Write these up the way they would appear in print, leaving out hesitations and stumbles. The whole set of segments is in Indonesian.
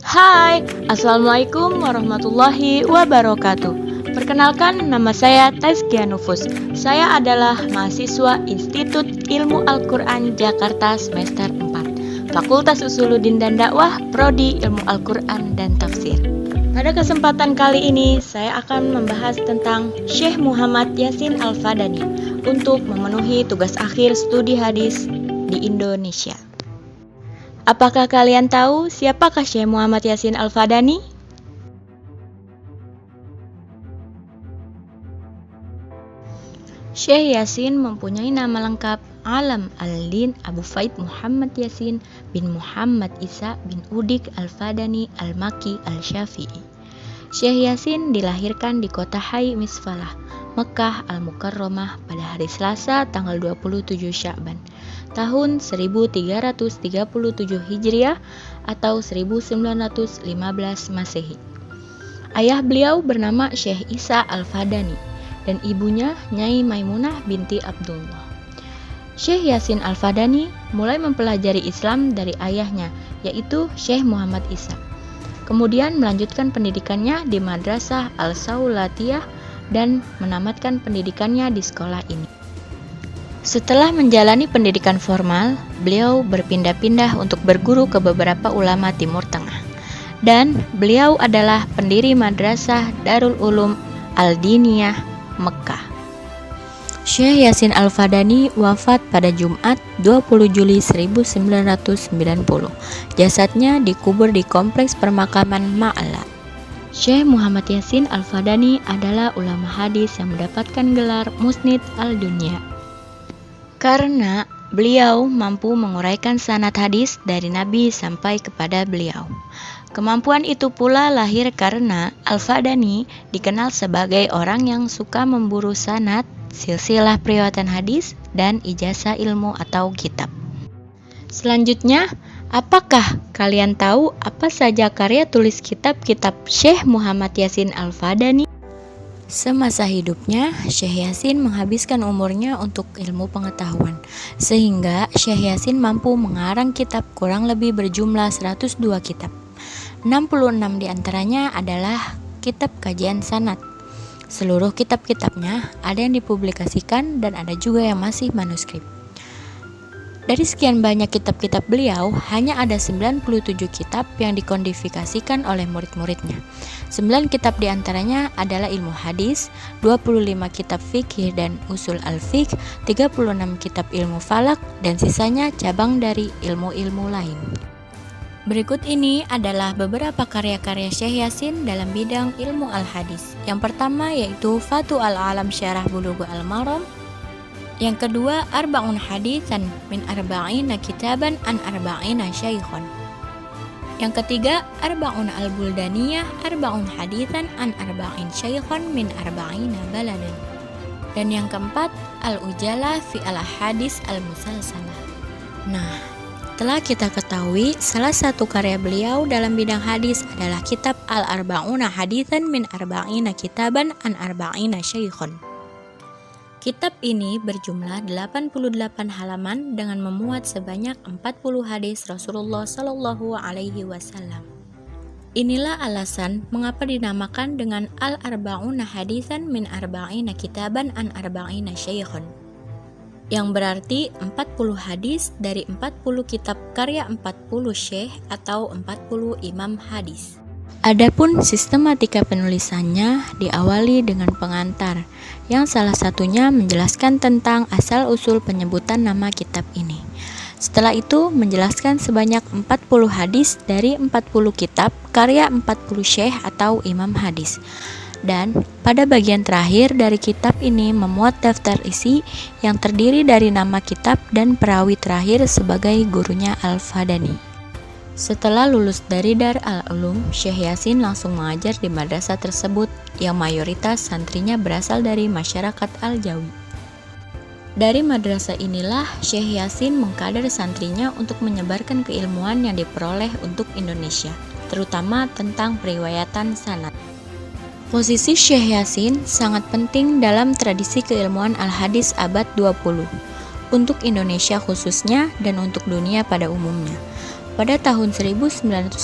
Hai, Assalamualaikum warahmatullahi wabarakatuh. Perkenalkan, nama saya Tazkia Nufus. Saya adalah mahasiswa Institut Ilmu Al-Quran Jakarta semester 4, Fakultas Usuluddin dan Dakwah, Prodi Ilmu Al-Quran dan Tafsir. Pada kesempatan kali ini, saya akan membahas tentang Syekh Muhammad Yasin Al-Fadani untuk memenuhi tugas akhir studi hadis di Indonesia. Apakah kalian tahu siapakah Syekh Muhammad Yasin Al-Fadani? Syekh Yasin mempunyai nama lengkap Alam al-Din Abu Faid Muhammad Yasin bin Muhammad Isa bin Udik Al-Fadani Al-Maki Al-Syafi'i. Syekh Yasin dilahirkan di kota Hai Misfalah, Mekah Al-Mukarramah pada hari Selasa tanggal 27 Sya'ban tahun 1337 Hijriah atau 1915 Masehi. Ayah beliau bernama Syekh Isa Al-Fadani dan ibunya Nyai Maimunah binti Abdullah. Syekh Yasin Al-Fadani mulai mempelajari Islam dari ayahnya, yaitu Syekh Muhammad Isa. Kemudian melanjutkan pendidikannya di Madrasah Al-Saulatiyah dan menamatkan pendidikannya di sekolah ini. Setelah menjalani pendidikan formal, beliau berpindah-pindah untuk berguru ke beberapa ulama Timur Tengah. Dan beliau adalah pendiri Madrasah Darul Ulum Al-Diniyah, Mekah. Syekh Yasin Al-Fadani wafat pada Jumat 20 Juli 1990. Jasadnya dikubur di Kompleks Permakaman Ma'la. Syekh Muhammad Yasin Al-Fadani adalah ulama hadis yang mendapatkan gelar Musnid Al-Dunya karena beliau mampu menguraikan sanad hadis dari Nabi sampai kepada beliau. Kemampuan itu pula lahir karena Al-Fadani dikenal sebagai orang yang suka memburu sanad, silsilah periwayatan hadis, dan ijazah ilmu atau kitab. Selanjutnya, apakah kalian tahu apa saja karya tulis kitab-kitab Syekh Muhammad Yasin Al-Fadani? Semasa hidupnya, Syekh Yasin menghabiskan umurnya untuk ilmu pengetahuan, sehingga Syekh Yasin mampu mengarang kitab kurang lebih berjumlah 102 kitab. 66 diantaranya adalah kitab kajian sanad. Seluruh kitab-kitabnya ada yang dipublikasikan dan ada juga yang masih manuskrip. Dari sekian banyak kitab-kitab beliau, hanya ada 97 kitab yang dikodifikasikan oleh murid-muridnya. 9 kitab diantaranya adalah ilmu hadis, 25 kitab fikih dan usul al-fiqh, 36 kitab ilmu falak, dan sisanya cabang dari ilmu-ilmu lain. Berikut ini adalah beberapa karya-karya Syekh Yasin dalam bidang ilmu al-hadis. Yang pertama yaitu Fatu al-Alam Syarah Bulughul Maram. Yang kedua, Arba'un Hadisan min Arba'ina Kitaban an Arba'ina Syaikhon. Yang ketiga, Arba'un Al-Buldaniyah Arba'un Hadisan an Arba'in Syaikhon min Arba'ina Baladan. Dan yang keempat, Al-Ujala fi al-Hadis al-Musalsalah. Nah, telah kita ketahui salah satu karya beliau dalam bidang hadis adalah kitab Al-Arba'una Hadisan min Arba'ina Kitaban an Arba'ina Syaikhon. Kitab ini berjumlah 88 halaman dengan memuat sebanyak 40 hadis Rasulullah Shallallahu Alaihi Wasallam. Inilah alasan mengapa dinamakan dengan Al-Arba'una Hadisan min Arba'ina Kitaban an Arba'ina Syaikhon, yang berarti 40 hadis dari 40 kitab karya 40 syekh atau 40 imam hadis. Adapun sistematika penulisannya diawali dengan pengantar, yang salah satunya menjelaskan tentang asal-usul penyebutan nama kitab ini. Setelah itu menjelaskan sebanyak 40 hadis dari 40 kitab karya 40 syekh atau imam hadis. Dan pada bagian terakhir dari kitab ini memuat daftar isi yang terdiri dari nama kitab dan perawi terakhir sebagai gurunya Al-Fadani. Setelah lulus dari Dar al-Ulum, Syekh Yasin langsung mengajar di madrasah tersebut yang mayoritas santrinya berasal dari masyarakat Al-Jawi. Dari madrasah inilah Syekh Yasin mengkader santrinya untuk menyebarkan keilmuan yang diperoleh untuk Indonesia, terutama tentang periwayatan sanad. Posisi Syekh Yasin sangat penting dalam tradisi keilmuan al-hadis abad 20, untuk Indonesia khususnya dan untuk dunia pada umumnya. Pada tahun 1990,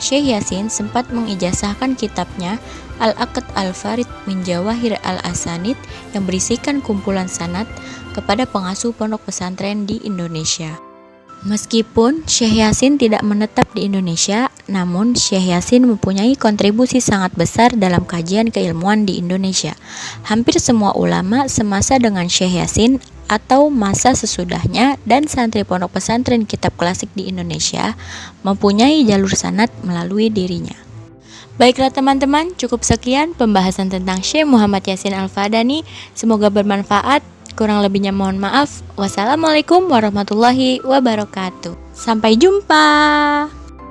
Syekh Yasin sempat mengijazahkan kitabnya Al-Aqd Al-Farid min Jawahir Al-Asanid yang berisikan kumpulan sanad kepada pengasuh pondok pesantren di Indonesia. Meskipun Syekh Yasin tidak menetap di Indonesia, namun Syekh Yasin mempunyai kontribusi sangat besar dalam kajian keilmuan di Indonesia. Hampir semua ulama semasa dengan Syekh Yasin atau masa sesudahnya dan santri pondok pesantren kitab klasik di Indonesia mempunyai jalur sanad melalui dirinya. Baiklah teman-teman, cukup sekian pembahasan tentang Syekh Muhammad Yasin Al-Fadani. Semoga bermanfaat. Kurang lebihnya mohon maaf. Wassalamualaikum warahmatullahi wabarakatuh. Sampai jumpa.